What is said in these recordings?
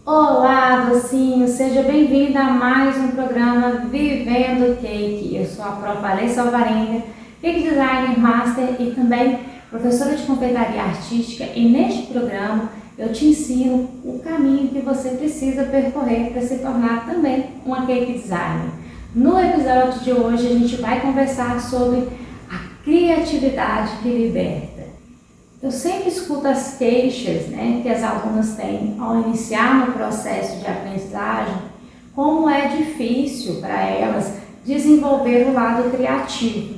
Olá, docinho! Seja bem-vinda a mais um programa Vivendo Cake. Eu sou a Prof. Alessa Alvarenga, Cake Designer Master e também professora de confeitaria artística, e neste programa eu te ensino o caminho que você precisa percorrer para se tornar também uma Cake Designer. No episódio de hoje a gente vai conversar sobre a criatividade que liberta. Eu sempre escuto as queixas, que as alunas têm ao iniciar no processo de aprendizagem, como é difícil para elas desenvolver o lado criativo.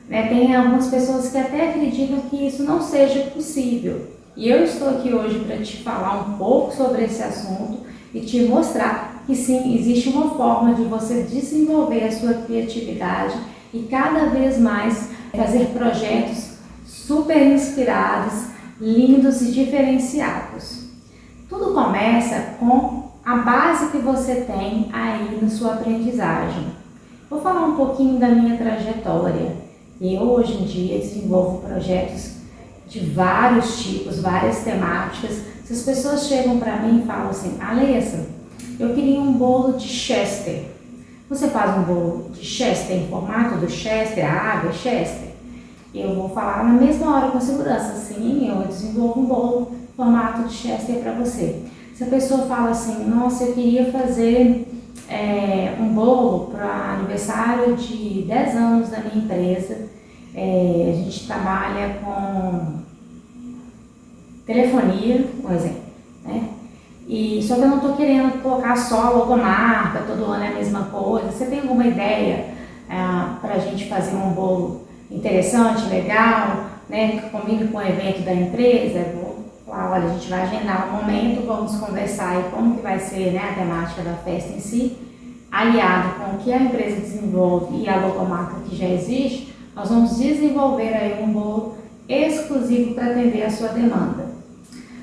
Tem algumas pessoas que até acreditam que isso não seja possível. E eu estou aqui hoje para te falar um pouco sobre esse assunto e te mostrar que sim, existe uma forma de você desenvolver a sua criatividade e cada vez mais fazer projetos super inspirados, lindos e diferenciados. Tudo começa com a base que você tem aí na sua aprendizagem. Vou falar um pouquinho da minha trajetória. Eu hoje em dia desenvolvo projetos de vários tipos, várias temáticas. Se as pessoas chegam para mim e falam assim: Alessa, eu queria um bolo de Chester. Você faz um bolo de Chester em formato do Chester, a água Chester? Eu vou falar na mesma hora com segurança: sim, eu desenvolvo um bolo em formato de Chester para você. Se a pessoa fala assim: nossa, eu queria fazer um bolo para aniversário de 10 anos da minha empresa, a gente trabalha com telefonia, por exemplo, E só que eu não estou querendo colocar só a logomarca, todo ano é a mesma coisa. Você tem alguma ideia para a gente fazer um bolo interessante, legal, que combine com o evento da empresa? Eu vou falar: olha, a gente vai agendar um momento, vamos conversar aí como que vai ser a temática da festa em si, aliado com o que a empresa desenvolve e a logomarca que já existe. Nós vamos desenvolver aí um bolo exclusivo para atender a sua demanda.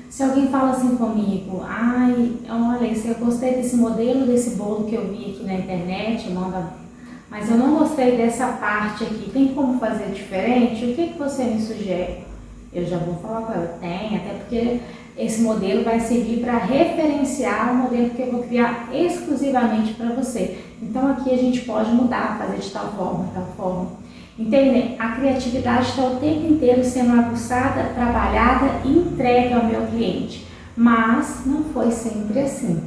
Se alguém fala assim comigo: ai, olha, eu gostei desse modelo, desse bolo que eu vi aqui na internet, mas eu não gostei dessa parte aqui, tem como fazer diferente? O que você me sugere? Eu já vou falar com ela: tem, até porque esse modelo vai servir para referenciar o modelo que eu vou criar exclusivamente para você. Então aqui a gente pode mudar, fazer de tal forma. Entendem? A criatividade está o tempo inteiro sendo aguçada, trabalhada e entregue ao meu cliente. Mas não foi sempre assim,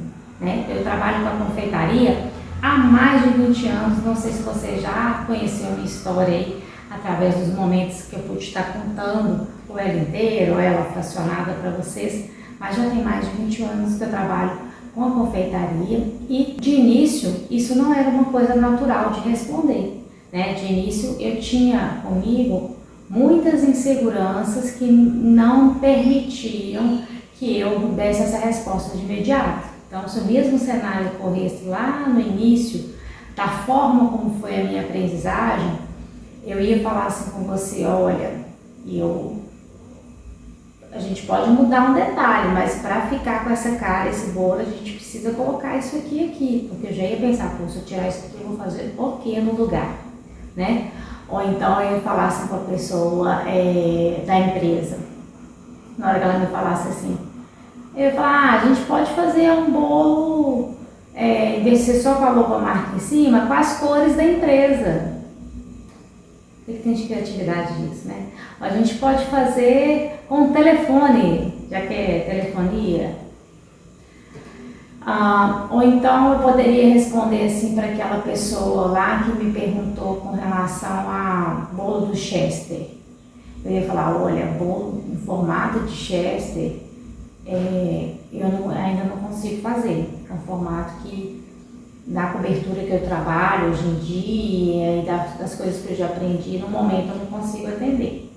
Eu trabalho com a confeitaria há mais de 20 anos. Não sei se você já conheceu a minha história aí, através dos momentos que eu pude estar contando, ou ela inteira, ou ela fracionada para vocês. Mas já tem mais de 20 anos que eu trabalho com a confeitaria e, de início, isso não era uma coisa natural de responder. De início eu tinha comigo muitas inseguranças que não permitiam que eu desse essa resposta de imediato. Então, se o mesmo cenário ocorresse lá no início, da forma como foi a minha aprendizagem, eu ia falar assim com você: olha, a gente pode mudar um detalhe, mas para ficar com essa cara, esse bolo, a gente precisa colocar isso aqui, porque eu já ia pensar: pô, se eu tirar isso aqui, eu vou fazer o quê no lugar? Ou então eu falasse com a pessoa da empresa, na hora que ela me falasse assim, eu ia falar: a gente pode fazer um bolo, em vez de ser só com a logomarca em cima, com as cores da empresa. O que tem de criatividade disso, A gente pode fazer com um telefone, já que é telefonia. Ou então eu poderia responder assim para aquela pessoa lá que me perguntou com relação a bolo do Chester. Eu ia falar: olha, bolo em formato de Chester, ainda não consigo fazer. É um formato que, da cobertura que eu trabalho hoje em dia e das coisas que eu já aprendi, no momento eu não consigo atender.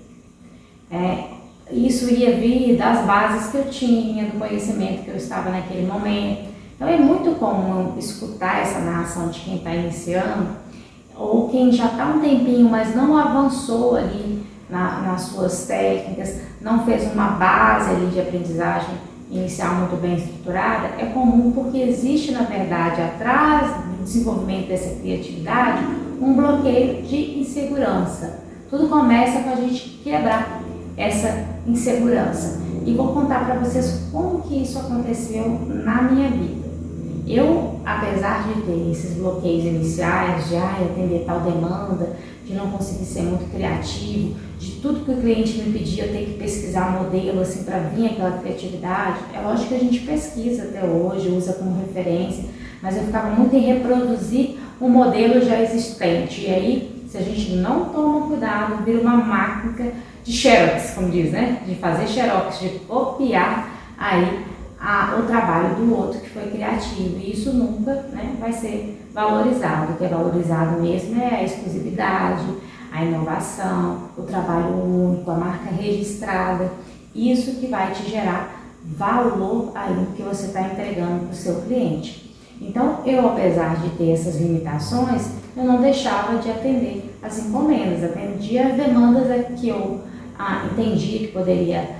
Isso ia vir das bases que eu tinha, do conhecimento que eu estava naquele momento. Então é muito comum escutar essa narração de quem está iniciando, ou quem já está um tempinho, mas não avançou ali nas suas técnicas, não fez uma base ali de aprendizagem inicial muito bem estruturada. É comum porque existe, na verdade, atrás do desenvolvimento dessa criatividade, um bloqueio de insegurança. Tudo começa com a gente quebrar essa insegurança. e vou contar para vocês como que isso aconteceu na minha vida. Eu, apesar de ter esses bloqueios iniciais, de atender tal demanda, de não conseguir ser muito criativo, de tudo que o cliente me pedia eu ter que pesquisar modelo assim para vir aquela criatividade, é lógico que a gente pesquisa até hoje, usa como referência, mas eu ficava muito em reproduzir um modelo já existente. E aí, se a gente não toma cuidado, vira uma máquina de xerox, como diz, né? De fazer xerox, de copiar aí o trabalho do outro que foi criativo. E isso nunca, né, vai ser valorizado. O que é valorizado mesmo é a exclusividade, a inovação, o trabalho único, a marca registrada. Isso que vai te gerar valor aí no que você está entregando para o seu cliente. Então, eu, apesar de ter essas limitações, eu não deixava de atender as encomendas, atendia as demandas que eu entendia que poderia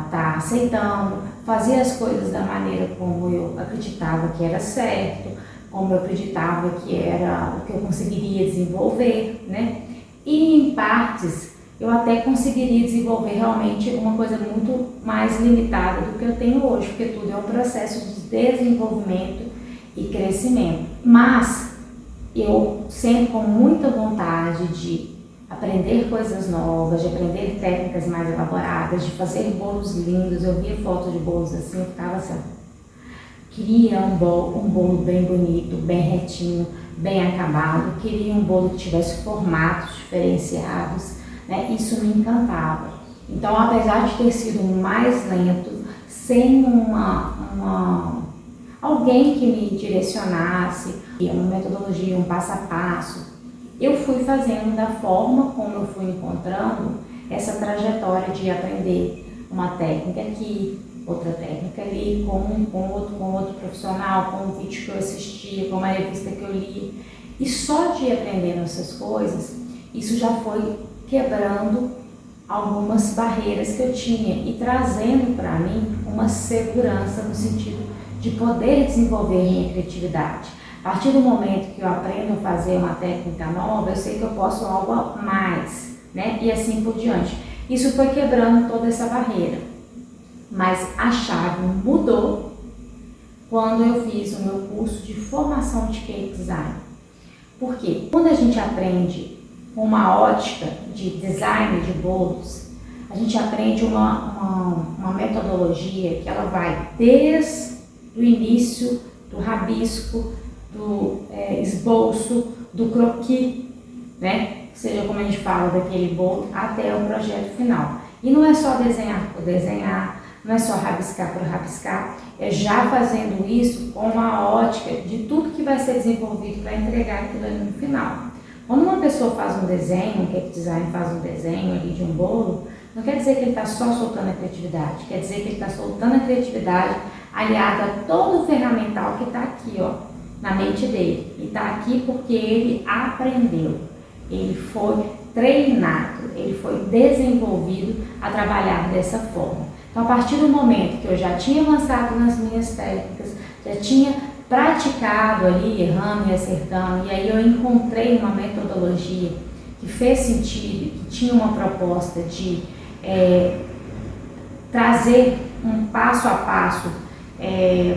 estar aceitando, fazia as coisas da maneira como eu acreditava que era certo, como eu acreditava que era o que eu conseguiria desenvolver, né? E em partes eu até conseguiria desenvolver realmente uma coisa muito mais limitada do que eu tenho hoje, porque tudo é um processo de desenvolvimento e crescimento. Mas eu sempre com muita vontade de aprender coisas novas, de aprender técnicas mais elaboradas, de fazer bolos lindos. Eu via fotos de bolos assim, eu ficava assim, queria um bolo bem bonito, bem retinho, bem acabado, queria um bolo que tivesse formatos diferenciados, né? Isso me encantava. Então, apesar de ter sido mais lento, sem alguém que me direcionasse, uma metodologia, um passo a passo, eu fui fazendo da forma como eu fui encontrando essa trajetória de aprender uma técnica aqui, outra técnica ali, com outro profissional, com um vídeo que eu assistia, com uma revista que eu li. E só de aprendendo essas coisas, isso já foi quebrando algumas barreiras que eu tinha e trazendo para mim uma segurança no sentido de poder desenvolver minha criatividade. A partir do momento que eu aprendo a fazer uma técnica nova, eu sei que eu posso algo a mais, né? E assim por diante. Isso foi quebrando toda essa barreira. Mas a chave mudou quando eu fiz o meu curso de formação de cake design. Porque quando a gente aprende uma ótica de design de bolos, a gente aprende uma metodologia que ela vai desde o início do rabisco, do esboço, do croquis, né? Seja como a gente fala daquele bolo, até o projeto final. E não é só desenhar por desenhar, não é só rabiscar por rabiscar, é já fazendo isso com a ótica de tudo que vai ser desenvolvido para entregar aquilo ali no final. Quando uma pessoa faz um desenho, um cake design faz um desenho ali de um bolo, não quer dizer que ele está só soltando a criatividade, quer dizer que ele está soltando a criatividade aliada a todo o ferramental que está aqui, ó, na mente dele. E está aqui porque ele aprendeu, ele foi treinado, ele foi desenvolvido a trabalhar dessa forma. Então, a partir do momento que eu já tinha avançado nas minhas técnicas, já tinha praticado ali, errando e acertando, e aí eu encontrei uma metodologia que fez sentido, que tinha uma proposta de trazer um passo a passo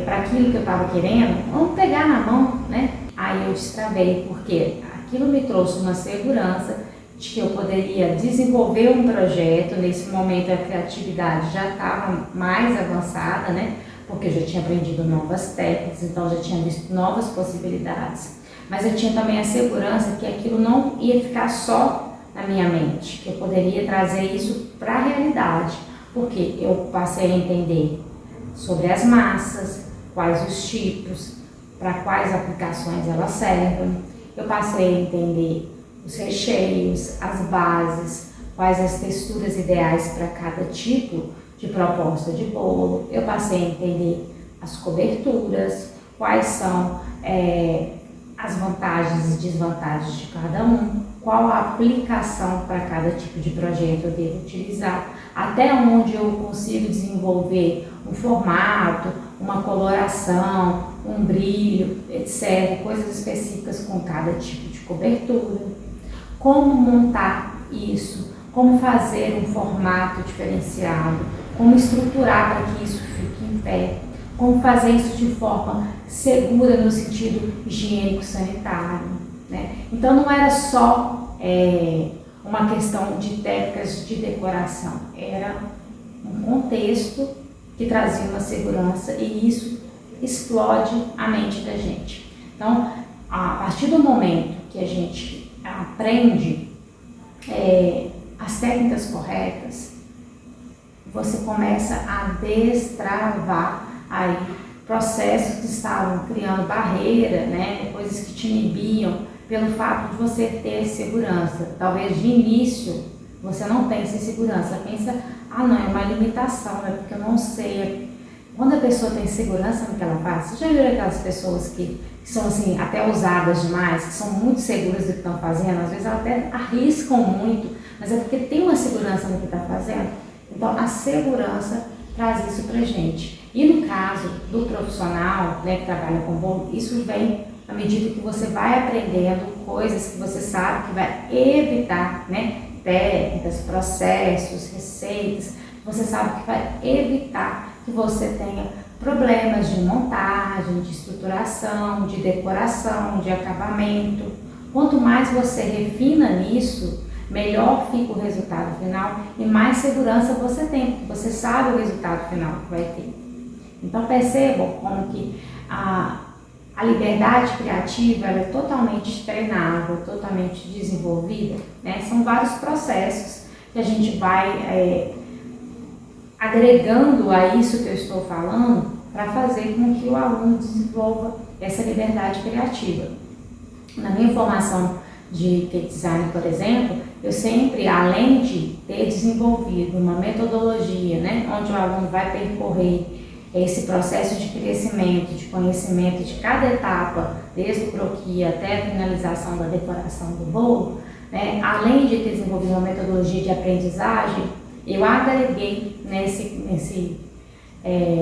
para aquilo que eu estava querendo, vamos pegar na mão, né? Aí eu destravei, porque aquilo me trouxe uma segurança de que eu poderia desenvolver um projeto. Nesse momento a criatividade já estava mais avançada, né? Porque eu já tinha aprendido novas técnicas, então já tinha visto novas possibilidades. Mas eu tinha também a segurança que aquilo não ia ficar só na minha mente, que eu poderia trazer isso para a realidade, porque eu passei a entender sobre as massas, quais os tipos, para quais aplicações elas servem. Eu passei a entender os recheios, as bases, quais as texturas ideais para cada tipo de proposta de bolo. Eu passei a entender as coberturas, quais são as vantagens e desvantagens de cada um, qual a aplicação para cada tipo de projeto eu devo utilizar, até onde eu consigo desenvolver um formato, uma coloração, um brilho, etc., coisas específicas com cada tipo de cobertura, como montar isso, como fazer um formato diferenciado, como estruturar para que isso fique em pé, como fazer isso de forma segura no sentido higiênico-sanitário, né? Então não era só uma questão de técnicas de decoração, era um contexto que trazia uma segurança e isso explode a mente da gente. Então, a partir do momento que a gente aprende as técnicas corretas, você começa a destravar aí processos que estavam criando barreira, né, coisas que te inibiam pelo fato de você ter segurança. Talvez de início você não pense em segurança, pensa, não, é uma limitação, é porque eu não sei. Quando a pessoa tem segurança no que ela faz, você já viu aquelas pessoas que são assim, até ousadas demais, que são muito seguras do que estão fazendo, às vezes elas até arriscam muito, mas é porque tem uma segurança no que está fazendo. Então a segurança traz isso pra gente. E no caso do profissional, né, que trabalha com bolo, isso vem à medida que você vai aprendendo coisas que você sabe que vai evitar, né, técnicas, processos, receitas, você sabe que vai evitar que você tenha problemas de montagem, de estruturação, de decoração, de acabamento. Quanto mais você refina nisso, melhor fica o resultado final e mais segurança você tem, porque você sabe o resultado final que vai ter. Então percebam como que a liberdade criativa ela é totalmente treinável, totalmente desenvolvida, né? São vários processos que a gente vai agregando a isso que eu estou falando para fazer com que o aluno desenvolva essa liberdade criativa. Na minha formação de cake design, por exemplo, eu sempre, além de ter desenvolvido uma metodologia, né, onde o aluno vai percorrer esse processo de crescimento, de conhecimento de cada etapa, desde o croquis até a finalização da decoração do bolo, né, além de ter desenvolvido uma metodologia de aprendizagem, eu agreguei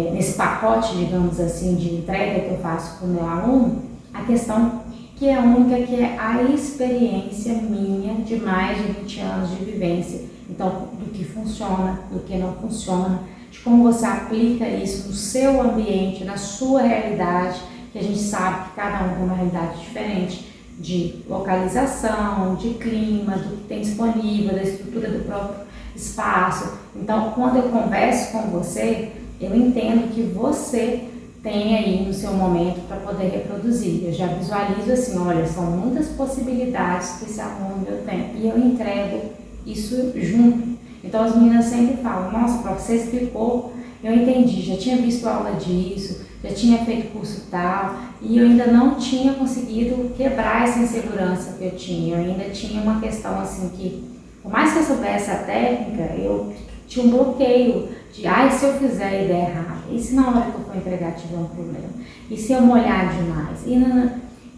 nesse pacote, digamos assim, de entrega que eu faço para o meu aluno, a questão que é única, que é a experiência minha de mais de 20 anos de vivência. Então, do que funciona, do que não funciona, de como você aplica isso no seu ambiente, na sua realidade, que a gente sabe que cada um tem uma realidade diferente, de localização, de clima, do que tem disponível, da estrutura do próprio espaço. Então, quando eu converso com você, eu entendo que você tem aí no seu momento para poder reproduzir. Eu já visualizo assim, olha, são muitas possibilidades que esse aluno meu tem e eu entrego isso junto. Então as meninas sempre falam, nossa, prof, você explicou, eu entendi, já tinha visto aula disso, já tinha feito curso tal, e eu ainda não tinha conseguido quebrar essa insegurança que eu tinha. Eu ainda tinha uma questão assim que, por mais que eu soubesse a técnica, eu tinha um bloqueio de, se eu fizer e der errado, e se na hora que eu for entregar tiver um problema, e se eu molhar demais,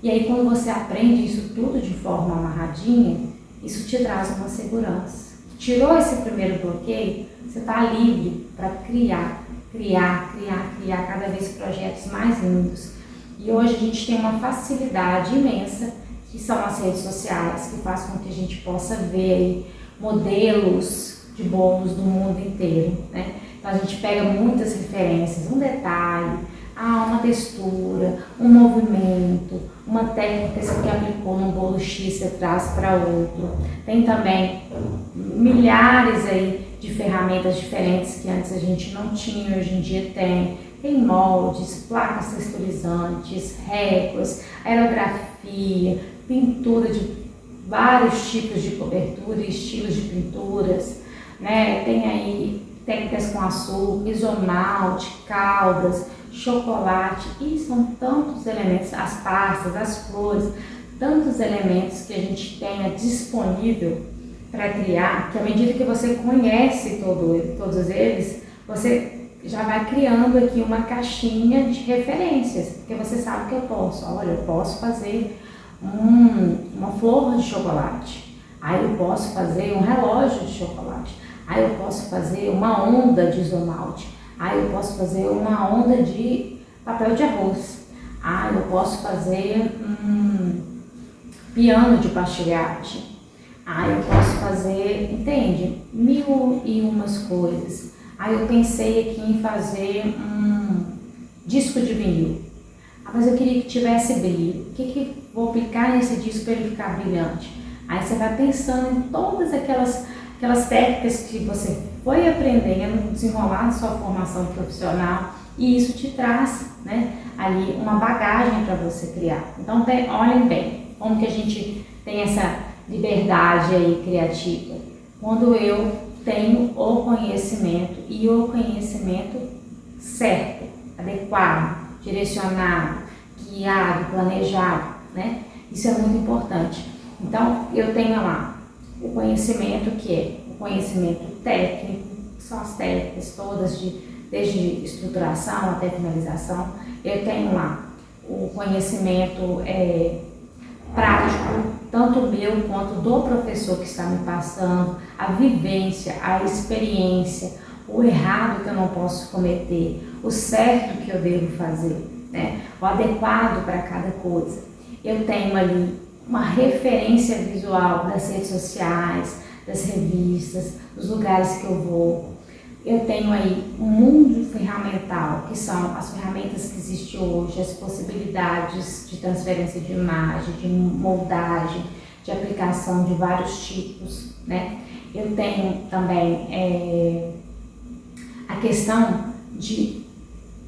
e aí quando você aprende isso tudo de forma amarradinha, isso te traz uma segurança. Tirou esse primeiro bloqueio, você está livre para criar cada vez projetos mais lindos. E hoje a gente tem uma facilidade imensa, que são as redes sociais, que faz com que a gente possa ver aí modelos de bolos do mundo inteiro, né? Então a gente pega muitas referências, um detalhe, uma textura, um movimento, uma técnica que você aplicou num bolo X, você traz para outro. Tem também milhares aí de ferramentas diferentes que antes a gente não tinha, hoje em dia tem. Tem moldes, placas texturizantes, récuas, aerografia, pintura de vários tipos de cobertura e estilos de pinturas, né? Tem aí técnicas com açúcar, isomalte, caldas, chocolate, e são tantos elementos, as pastas, as flores, tantos elementos que a gente tenha disponível para criar, que à medida que você conhece todos eles, você já vai criando aqui uma caixinha de referências, porque você sabe que eu posso. Olha, eu posso fazer uma flor de chocolate, aí eu posso fazer um relógio de chocolate, aí eu posso fazer uma onda de isomalte, aí eu posso fazer uma onda de papel de arroz, aí eu posso fazer piano de pastilhagem, aí eu posso fazer, entende? 1001 coisas. Aí eu pensei aqui em fazer um disco de vinil. Mas eu queria que tivesse brilho. O que vou aplicar nesse disco para ele ficar brilhante? Aí você vai pensando em todas aquelas técnicas que você foi aprendendo, desenrolar na sua formação profissional, e isso te traz, né, ali uma bagagem para você criar. Então, olhem bem, como que a gente tem essa liberdade aí criativa. Quando eu tenho o conhecimento, e o conhecimento certo, adequado, direcionado, guiado, planejado, né? Isso é muito importante. Então, eu tenho lá o conhecimento, que é o conhecimento técnico, que são as técnicas todas, desde estruturação até finalização. Eu tenho lá o conhecimento prático, tanto meu quanto do professor que está me passando, a vivência, a experiência, o errado que eu não posso cometer, o certo que eu devo fazer, né? O adequado para cada coisa. Eu tenho ali uma referência visual das redes sociais, das revistas, dos lugares que eu vou. Eu tenho aí um mundo ferramental, que são as ferramentas que existem hoje, as possibilidades de transferência de imagem, de moldagem, de aplicação de vários tipos, né? Eu tenho também a questão de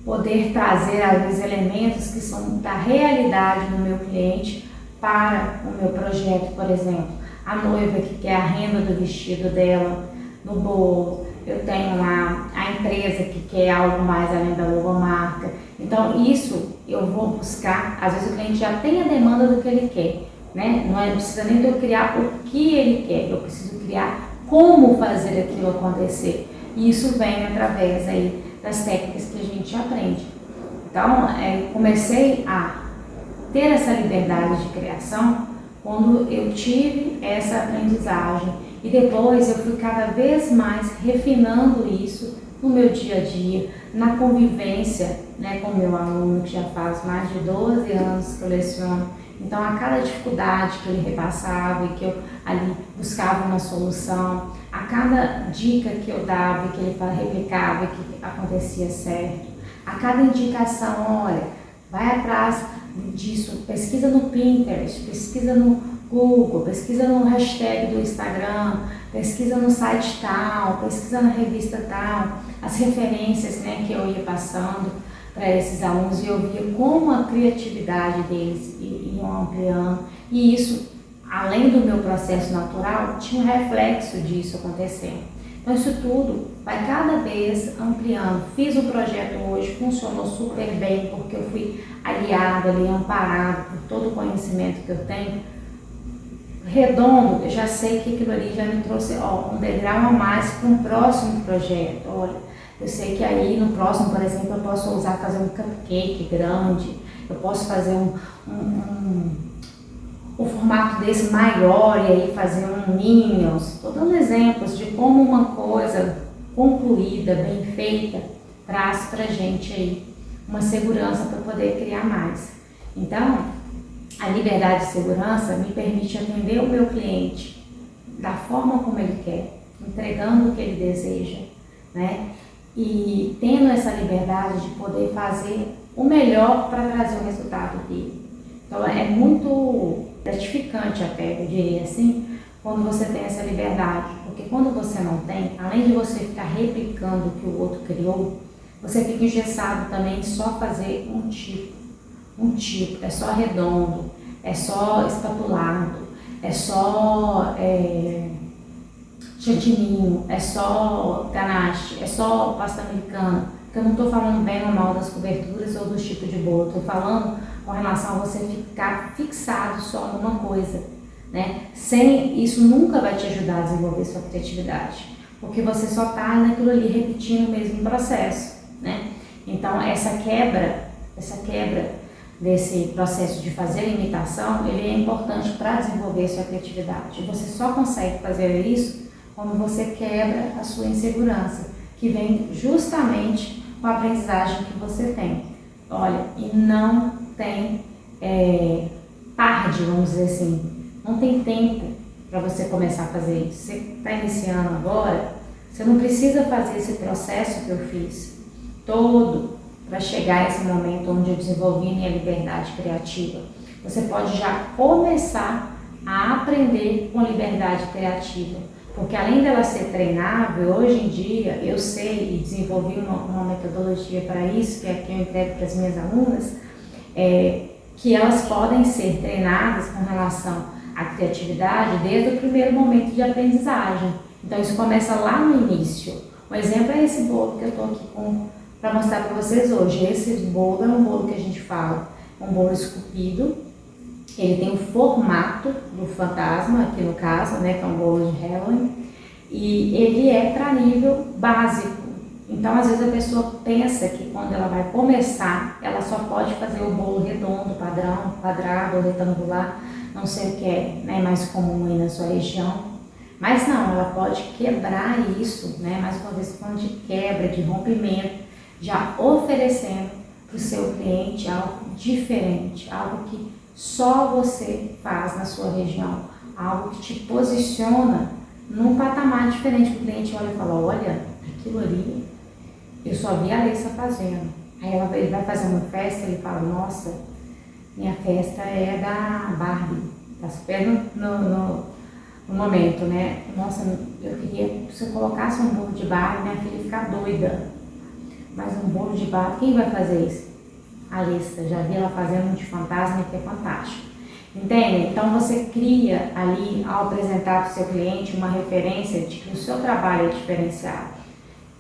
poder trazer, às vezes, elementos que são da realidade do meu cliente para o meu projeto. Por exemplo, a noiva que quer a renda do vestido dela no bolo, eu tenho lá a empresa que quer algo mais além da logomarca. Então, isso eu vou buscar. Às vezes o cliente já tem a demanda do que ele quer, né? Não precisa nem de eu criar o que ele quer, eu preciso criar como fazer aquilo acontecer. E isso vem através aí das técnicas que a gente aprende. Então, comecei a ter essa liberdade de criação quando eu tive essa aprendizagem, e depois eu fui cada vez mais refinando isso no meu dia a dia, na convivência, né, com o meu aluno, que já faz mais de 12 anos que eu leciono. Então, a cada dificuldade que ele repassava e que eu ali buscava uma solução, a cada dica que eu dava e que ele replicava e que acontecia certo, a cada indicação, olha, vai atrás disso, pesquisa no Pinterest, pesquisa no Google, pesquisa no hashtag do Instagram, pesquisa no site tal, pesquisa na revista tal, as referências, né, que eu ia passando para esses alunos, e eu via como a criatividade deles iam ampliando, e isso, além do meu processo natural, tinha um reflexo disso acontecendo. Então isso tudo vai cada vez ampliando. Fiz um projeto hoje, funcionou super bem, porque eu fui aliada ali, amparado por todo o conhecimento que eu tenho. Redondo, eu já sei que aquilo ali já me trouxe um degrau a mais para um próximo projeto. Olha, eu sei que aí no próximo, por exemplo, eu posso fazer um cupcake grande, eu posso fazer um formato desse maior e aí fazer um Minions. Estou dando exemplos de como uma coisa concluída, bem feita, traz pra gente aí uma segurança para poder criar mais. Então, a liberdade de segurança me permite atender o meu cliente da forma como ele quer, entregando o que ele deseja, né? E tendo essa liberdade de poder fazer o melhor para trazer o resultado dele. Então é muito gratificante até, eu diria assim, quando você tem essa liberdade, porque quando você não tem, além de você ficar replicando o que o outro criou, você fica engessado também em só fazer um tipo, é só redondo, é só espatulado, é só chantininho, é só ganache, é só pasta americana. Porque eu não estou falando bem ou mal das coberturas ou dos tipos de bolo, estou falando com relação a você ficar fixado só numa coisa, né? Isso nunca vai te ajudar a desenvolver sua criatividade, porque você só está naquilo ali repetindo o mesmo processo, né? Então essa quebra desse processo de fazer imitação, ele é importante para desenvolver sua criatividade. Você só consegue fazer isso quando você quebra a sua insegurança, que vem justamente com a aprendizagem que você tem. Olha, e não tem tarde, vamos dizer assim, não tem tempo para você começar a fazer isso. Você está iniciando agora, Você não precisa fazer esse processo que eu fiz todo para chegar a esse momento onde eu desenvolvi minha liberdade criativa. Você pode já começar a aprender com liberdade criativa, porque além dela ser treinável, hoje em dia eu sei e desenvolvi uma metodologia para isso, que é a que eu entrego para as minhas alunas, que elas podem ser treinadas com relação à criatividade desde o primeiro momento de aprendizagem. Então isso começa lá no início. Um exemplo é esse bolo que eu estou aqui para mostrar para vocês hoje. Esse bolo é um bolo que a gente fala, um bolo esculpido. Ele tem o formato do fantasma, aqui no caso, né, que é um bolo de Halloween, e ele é para nível básico. Então, às vezes a pessoa pensa que quando ela vai começar, ela só pode fazer o bolo redondo, padrão, quadrado ou retangular, não sei o que é, né, mais comum aí na sua região. Mas não, ela pode quebrar isso, né, mais uma vez falando de quebra, de rompimento, já oferecendo para o seu cliente algo diferente, algo que só você faz na sua região, algo que te posiciona num patamar diferente. O cliente olha e fala, olha, aquilo ali, eu só vi a Alessa fazendo. Aí ele vai fazer uma festa e ele fala, nossa, minha festa é da Barbie, tá super no momento, né? Nossa, eu queria que você colocasse um bolo de Barbie, minha filha ia ficar doida. Mas um bolo de Barbie, quem vai fazer isso? A Alessa, já vi ela fazendo um de fantasma que é fantástico. Entende? Então você cria ali, ao apresentar para o seu cliente, uma referência de que o seu trabalho é diferenciado.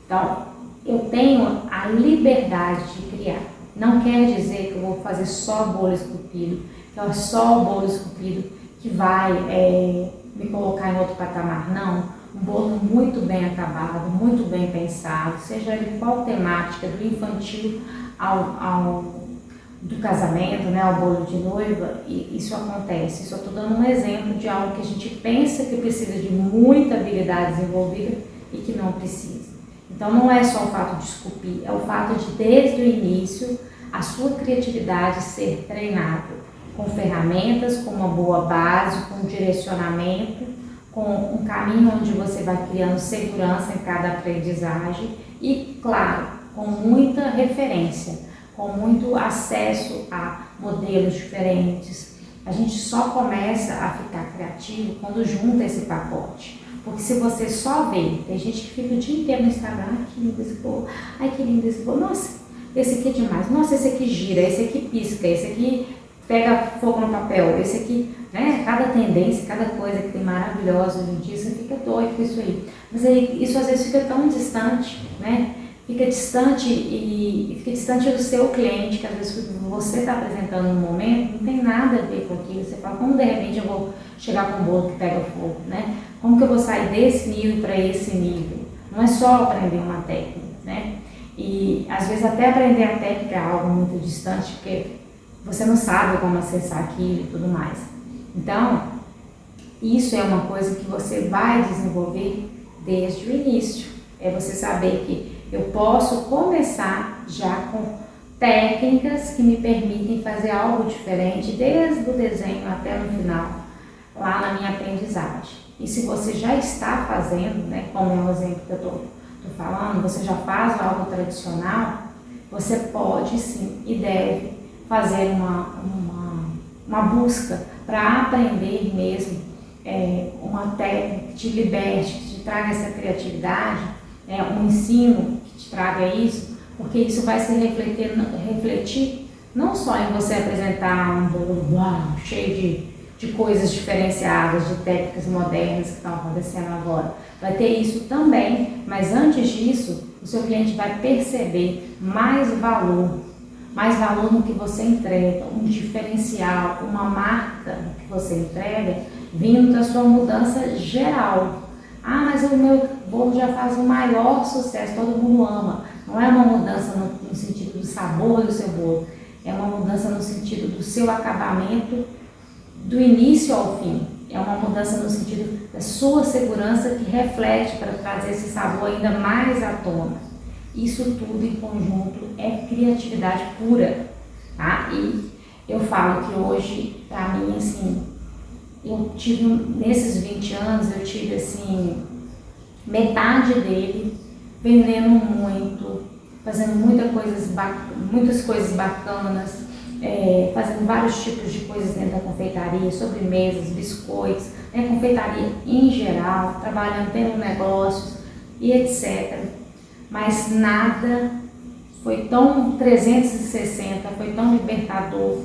Então, eu tenho a liberdade de criar. Não quer dizer que eu vou fazer só bolo esculpido, que é só o bolo esculpido que vai me colocar em outro patamar. Não. Um bolo muito bem acabado, muito bem pensado, seja ele qual temática, do infantil do casamento, né, ao bolo de noiva, e isso acontece. Isso eu estou dando um exemplo de algo que a gente pensa que precisa de muita habilidade desenvolvida e que não precisa. Então não é só o fato de esculpir, é o fato de desde o início a sua criatividade ser treinada com ferramentas, com uma boa base, com direcionamento, com um caminho onde você vai criando segurança em cada aprendizagem e, claro, com muita referência, com muito acesso a modelos diferentes. A gente só começa a ficar criativo quando junta esse pacote. Porque se você só vê, tem gente que fica o dia inteiro no Instagram, ai que lindo esse bolo, ai que lindo esse bolo, nossa, esse aqui é demais, nossa, esse aqui gira, esse aqui pisca, esse aqui pega fogo no papel, esse aqui, né, cada tendência, cada coisa que tem maravilhosa hoje em dia, você fica doido com isso aí. Mas aí, isso às vezes fica tão distante, né? Fica distante e fica distante do seu cliente, que às vezes você está apresentando no momento, não tem nada a ver com aquilo. Você fala, como de repente eu vou chegar com um bolo que pega fogo, né? Como que eu vou sair desse nível para esse nível? Não é só aprender uma técnica, né? E às vezes até aprender a técnica é algo muito distante, porque você não sabe como acessar aquilo e tudo mais. Então, isso é uma coisa que você vai desenvolver desde o início. É você saber que eu posso começar já com técnicas que me permitem fazer algo diferente, desde o desenho até no final, lá na minha aprendizagem. E se você já está fazendo, né, como é o exemplo que eu estou falando, você já faz algo tradicional, você pode sim e deve fazer uma busca para aprender mesmo uma técnica que te liberte, que te traga essa criatividade, um ensino que te traga isso, porque isso vai se refletir não só em você apresentar um bolo cheio de coisas diferenciadas, de técnicas modernas que estão acontecendo agora. Vai ter isso também, mas antes disso, o seu cliente vai perceber mais valor no que você entrega, um diferencial, uma marca que você entrega, vindo da sua mudança geral. Ah, mas o meu bolo já faz o maior sucesso, todo mundo ama. Não é uma mudança no sentido do sabor do seu bolo, é uma mudança no sentido do seu acabamento, do início ao fim. É uma mudança no sentido da sua segurança que reflete para trazer esse sabor ainda mais à tona. Isso tudo em conjunto é criatividade pura, tá? E eu falo que hoje, para mim, assim, eu tive, nesses 20 anos, eu tive, assim, metade dele vendendo muito, fazendo muitas coisas bacanas, fazendo vários tipos de coisas dentro da confeitaria, sobremesas, biscoitos, né, confeitaria em geral, trabalhando tendo negócios e etc. Mas nada foi tão 360, foi tão libertador,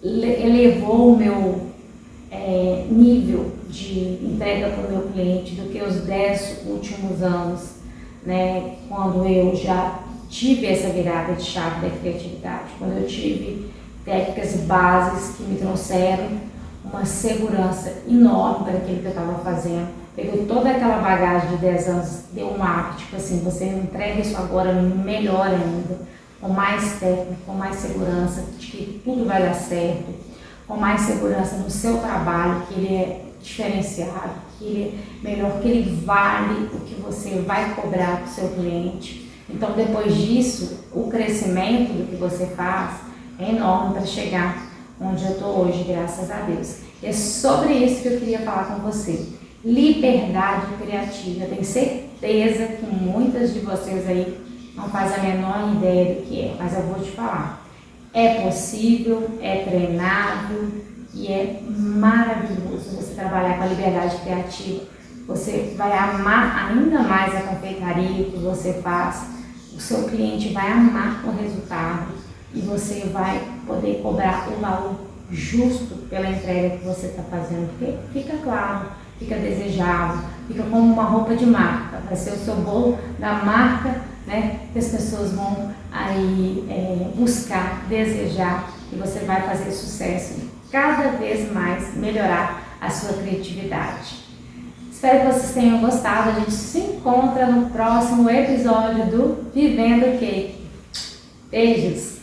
elevou o meu nível de entrega para o meu cliente do que os 10 últimos anos, né, quando eu já tive essa virada de chave da criatividade, quando eu tive técnicas e bases que me trouxeram uma segurança enorme para aquilo que eu estava fazendo. Pegou toda aquela bagagem de 10 anos, deu um up, tipo assim, você entrega isso agora melhor ainda, com mais técnica, com mais segurança, de que tudo vai dar certo, com mais segurança no seu trabalho, que ele é diferenciado, que ele é melhor, que ele vale o que você vai cobrar para o seu cliente. Então, depois disso, o crescimento do que você faz é enorme para chegar onde eu estou hoje, graças a Deus. É sobre isso que eu queria falar com você. Liberdade criativa. Eu tenho certeza que muitas de vocês aí não fazem a menor ideia do que é, mas eu vou te falar. É possível, é treinável e é maravilhoso você trabalhar com a liberdade criativa. Você vai amar ainda mais a confeitaria que você faz, o seu cliente vai amar o resultado e você vai poder cobrar o valor justo pela entrega que você está fazendo, porque fica claro, fica desejável, fica como uma roupa de marca, vai ser o seu bolo da marca, né, que as pessoas vão aí buscar, desejar, e você vai fazer sucesso e cada vez mais melhorar a sua criatividade. Espero que vocês tenham gostado. A gente se encontra no próximo episódio do Vivendo Cake. Beijos!